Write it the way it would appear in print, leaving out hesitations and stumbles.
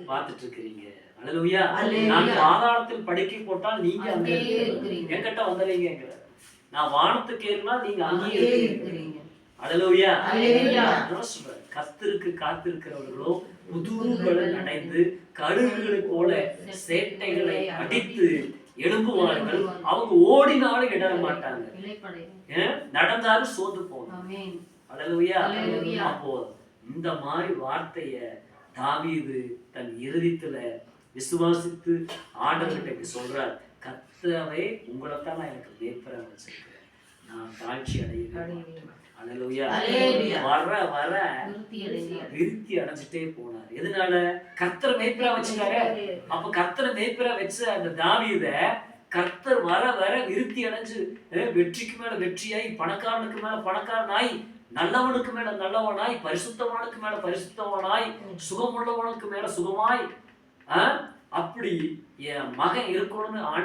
பார்த்துட்டு இருக்கிறீங்க. அல்லேலூயா. நான் பாதாளத்தில் படுக்கை போட்டால் நீங்க அங்கே இருக்கிறீங்க, என்கிட்ட வந்துடுறீங்க. நான் வானத்துக்கு ஏறினா நீங்க அங்கேயே இருக்கிறீங்க. அல்லேலூயா. கர்த்தருக்கு காத்திருக்கிறவர்களோ புதுபலன் அடைந்து கழுகுகளை போல சேட்டைகளை அடித்து எழும்புவார்கள். அவங்க ஓடினாலும் இடர மாட்டாங்க, நடந்தாலும் சோர்ந்து போகணும். அல்லேலூயா. அப்போ இந்த மாதிரி வார்த்தைய தாவீது தன் இருதயத்துல விசுவாசித்து ஆண்டவர்கிட்ட சொல்றார், கர்த்தாவே உங்களைத்தான் நான் எனக்கு மேய்ப்பரா வச்சிருக்கிறேன், நான் தாழ்ச்சி அடைகிறேன். அல்லேலூயா. வர வர விருத்தி அடைஞ்சிட்டே போனார். எதனால? கர்த்தர் மேய்ப்பரா வச்சுட்டாரு. அப்ப கர்த்தரை மேய்ப்பரா வச்சு அந்த தாவீத கர்த்தர் வர வர விருத்தி அடைஞ்சு வெற்றிக்கு மேல வெற்றியாய், பணக்காரனுக்கு மேல பணக்காரனாய், நல்லவனுக்கு மேல நல்லவனாய், பரிசுத்தவானுக்கு மேல பரிசுத்தவனாய், சுகமுள்ளவனுக்கு மேல சுகமாய், அப்படி என் மகன் இருக்கணும்னு ஆண்டு